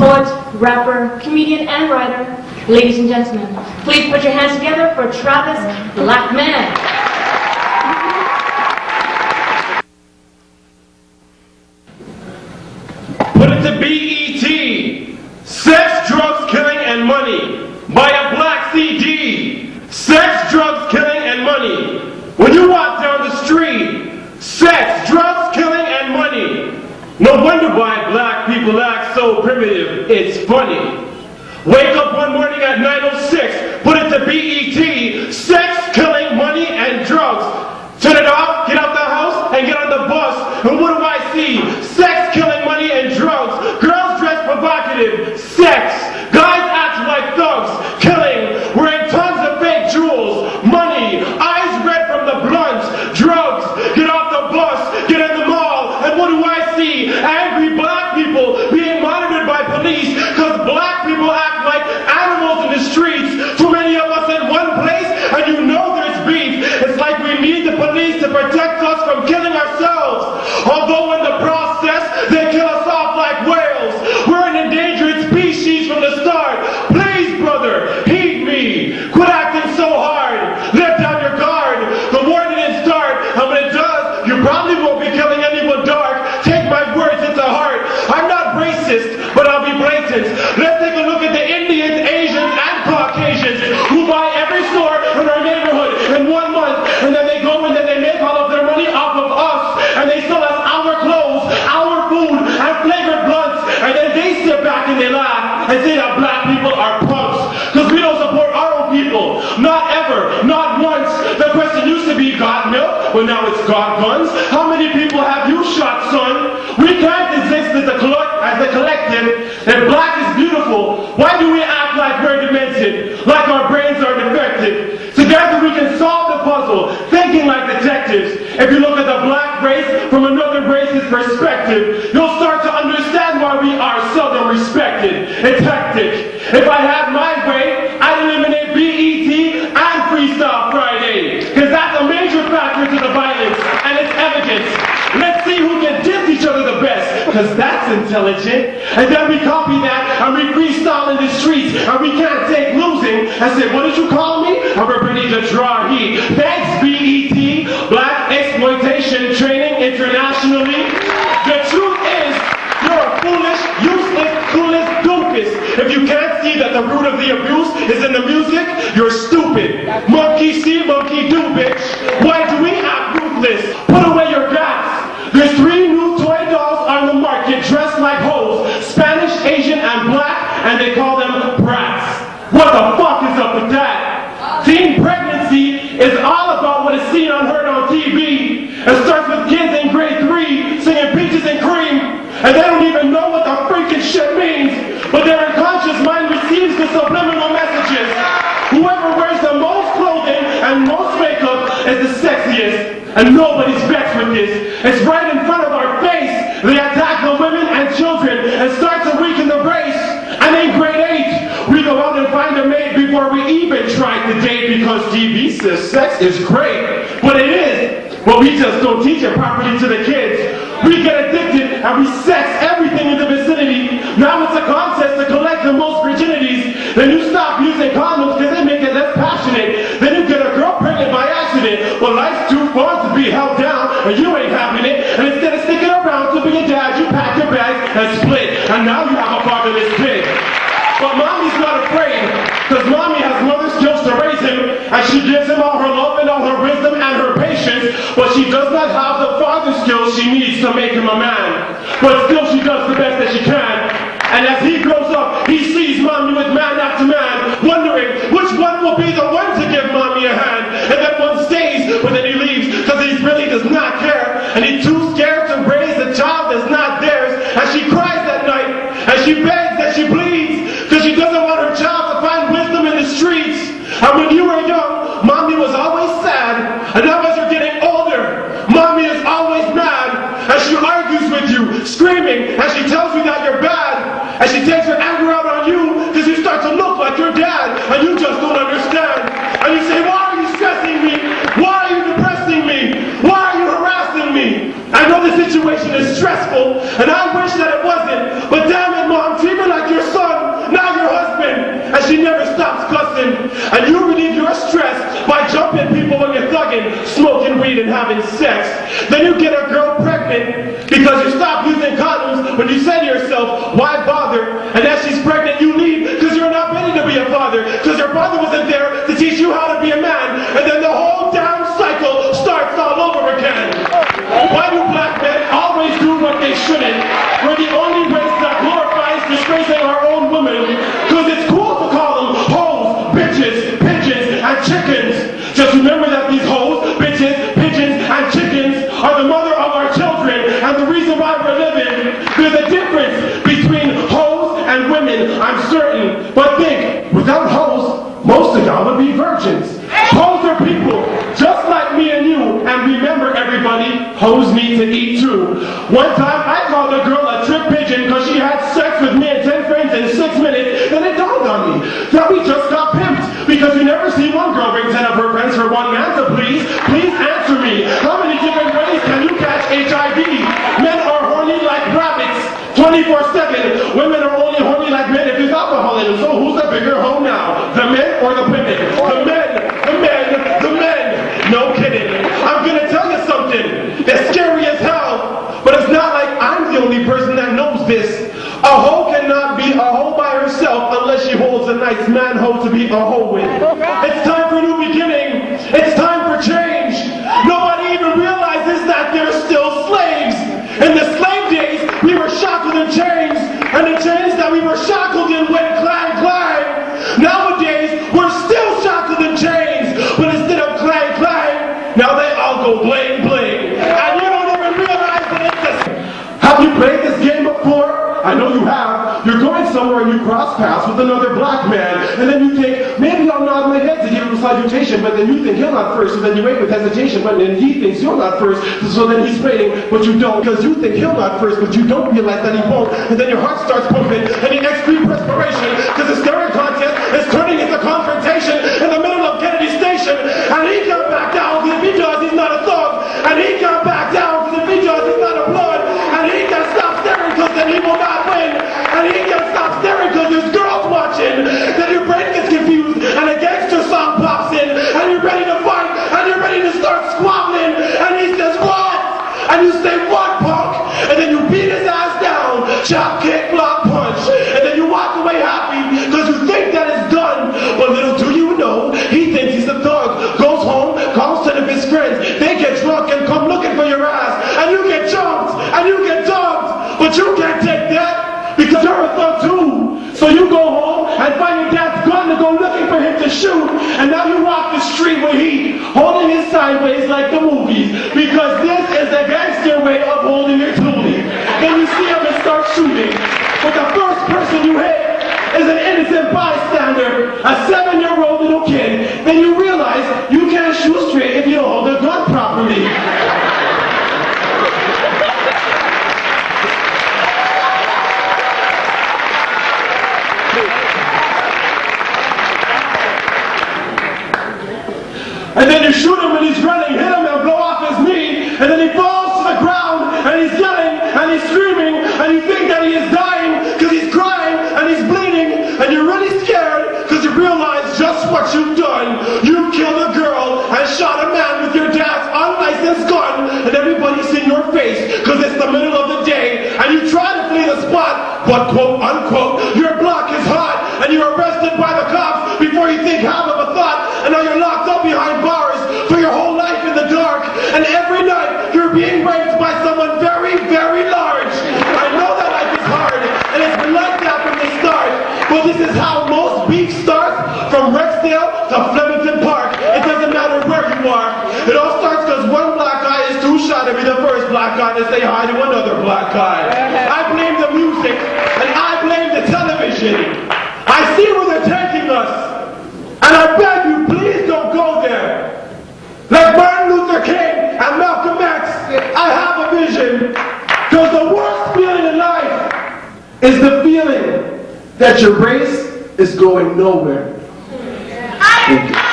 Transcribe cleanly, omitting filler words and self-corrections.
poet, rapper, comedian, and writer. Ladies and gentlemen, please put your hands together for Travis blaK. Put it to BET. Sex, drugs, killing, and money. Buy a black CD. Sex, drugs, killing, and money. When you walk down the street, sex, drugs, killing, and money. No wonder why black people act so primitive. It's funny. Wake up one morning at 9:06, put it to BET, sex, killing, money, and drugs. Turn it off, get out the house, and get on the bus. And what do I see? Sex, killing, money, and drugs. Girls dress provocative. Sex. Guys act like thugs. Killing. Wearing tons of fake jewels. Money. Eyes red from the blunts. Drugs. Get off the bus. Get in the mall. And what do I see? Angry black people being monitored by police because black people act like animals in the streets. Too many of us in one place, and you know there's beef. It's like we need the police to protect us from killing ourselves. Although in the process, they kill us off like whales. We're an endangered species from the start. Please, brother, heed me. Quit acting so hard. Let down your guard. The war didn't start, and when it does, you probably won't be killing anyone dark. Take my words into heart. I'm not racist, but I'll be blatant. Let's take a look at the Indians, Asians, and Caucasians who buy every store in our neighborhood in 1 month, and then they go and then they make all of their money off of us, and they sell us our clothes, our food, and flavored blunts, and then they sit back and they laugh and say that black people are punks because we don't support our own people. Not ever, not once. The question used to be, got milk? Well, now it's got guns. How many people have you shot, son? We can't exist as a collective. If black is beautiful, why do we act like we're demented, like our brains are defective? Together we can solve the puzzle, thinking like detectives. If you look at the black race from another race's perspective, you'll start to understand why we are seldom respected. It's hectic. If I had my way, I'd eliminate BET and Freestyle Friday, because that's a major factor to the violence, and it's evidence. Let's see who can diss each other the best, because that's intelligent. And then we copy that, and we freestyle in the streets, and we can't take losing. I said, what did you call me? And we're ready to draw heat. Thanks, BET, Black Exploitation Training Internationally. The truth is, you're a foolish, useless, clueless doofus. If you can't see that the root of the abuse is in the music, you're stupid. Monkey see, monkey do, bitch. Why do we act ruthless? Put away your guts. There's 3 new toy dolls on the market dressed like hoes. Spanish, Asian, and black, and they call them brats. What the fuck is up with that? Teen pregnancy is all about what is seen and heard on TV. It starts with kids in grade 3 singing Peaches and Cream, and they don't even know what the freaking shit means, but their unconscious mind receives the subliminal messages. Whoever wears the most clothing and most makeup is the sexiest, and nobody's vexed with this. It's right in front of our face. They attack the women and children and start to weaken the race. And in grade 8, we go out and find a mate before we even try to date because TV says sex is great. But it is. But we just don't teach it properly to the kids. We get addicted and we sex everything in the vicinity. Now it's a contest to collect the most virginities. Then you stop using condoms because they make it less passionate. Then you get a girl pregnant by accident. Well, life's too fun to be held down and you ain't having it. And instead of sticking around to be a dad, you pack your bags and split. And now you have a fatherless kid. But mommy's not afraid, because mommy has mother skills to raise him, and she gives him all her love and all her wisdom and her patience, but she does not have the father skills she needs to make him a man. But still she does the best that she can. And as he grows up, he sees mommy with man after man, wondering which one will be the one to give mommy a hand. And then one stays, but then he leaves, because he really does not care, and he's too scared to raise a child that's not theirs. And she cries that night, and she begs and she bleeds, because she doesn't want her child to find wisdom in the streets. And when you were young, mommy was always sad, and now as you're getting older, mommy is always mad, and she argues with you, screaming, and she tells you that you're bad, and she takes her anger out on you, because you start to look like your dad, and you just don't understand. And you say, why are you stressing me? Why are you depressing me? Why are you harassing me? I know the situation is stressful, and I wish that it wasn't, but damn it, mom, treat me like you're sex. Then you get a girl pregnant because you stop using condoms when you say to yourself, why bother? And as she's pregnant, you leave because you're not ready to be a father, because your father wasn't there to teach you how to be a man. And then the whole damn cycle starts all over again. Why do black men always do what they shouldn't? We're the only race that glorifies disgracing our own women, because it's cool to call them hoes, bitches, pigeons, and chickens. Just remember that these hoes, bitches, pigeons, and chickens are the mother of our children, and the reason why we're living. There's a difference between hoes and women, I'm certain. But think, without hoes, most of y'all would be virgins. Hoes are people, just like me and you. And remember, everybody, hoes need to eat too. One time, I called a girl a trip pigeon because she had sex with me and 10 friends in 6 minutes. Then it dawned on me that we just got pimped. Because you never see one girl bring 10 of her friends for one man to please. Please answer me. How many different ways can you catch HIV? Men are horny like rabbits, 24/7. Women are only horny like men if there's alcohol in them. So who's the bigger hoe now? The men or the women? The men. No kidding. I'm gonna tell you something that's scary as hell, but it's not like I'm the only person that knows this. A hoe cannot be a hoe by herself unless she holds a nice man hoe to be a hoe with. It's time for a new beginning. It's time for change. Nobody even realizes that they're still slaves. In the slave days, we were shackled in chains, and the chains that we were shackled in went clang, clang. Nowadays, we're still shackled in chains, but instead of clang, clang, now they all go bling, bling. And you don't even realize that it's the same. Have you played this game before? I know you have. You're going somewhere and you cross paths with another black man, and then you think, maybe I'll nod my head to give him a salutation, but then you think he'll nod first, so then you wait with hesitation, but then he thinks you'll nod first, so then he's waiting, but you don't, because you think he'll nod first, but you don't realize that he won't, and then your heart starts pumping, and he extreme perspiration, because the staring contest is turning into confrontation in the middle of Kennedy Station, and he can't back down, because if he does, he's not a thug, and he can't back down, because if he does, he's not a blood, and he can't stop staring, because then he will not win, and he can't stop staring, because there's girls watching, then your brain gets confused, and a gangster song pops in, and you're ready to fight, and you're ready to start squabbling, and he says, what? And you say, what, punk? And then you beat his ass down, chop, kick, block, punch, and then you walk away happy, because you think that it's done, but little do you know, he thinks he's a thug, goes home, calls 10 of his friends, they get drunk and come looking for your ass, and you get jumped, and you get dumped, but you can't take that, because you're a thug too. So you go home and find your dad's gun to go looking for him to shoot, and now you walk the street with heat, holding it sideways like the movies, because this is the gangster way of holding your toolie. Then you see him and start shooting, but the first person you hit is an innocent bystander, a 7-year-old little kid. Then you realize you can't shoot straight if you don't hold the gun properly. And then you shoot him when he's running, hit him and blow off his knee, and then he falls to the ground, and he's yelling, and he's screaming, and you think that he is dying, because he's crying, and he's bleeding, and you're really scared, because you realize just what you've done. You killed a girl, and shot a man with your dad's unlicensed gun, and everybody's in your face, because it's the middle of the day, and you try to flee the spot, but quote unquote, your block is hot, and you're arrested by the cops before you think half of a thought, and now you're locked up behind bars for your whole life in the dark, and every night you're being raped by someone very, very large. I know that life is hard, and it's been like that from the start, but this is how most beef starts, from Rexdale to Flemington Park. It doesn't matter where you are. It all starts because one black guy is too shy to be the first black guy to say hi to another black guy. I blame the music, and I blame the television. I see where they're taking us, and I beg you, please don't go there. Like Martin Luther King and Malcolm X, I have a vision, because the worst feeling in life is the feeling that your race is going nowhere. Thank you.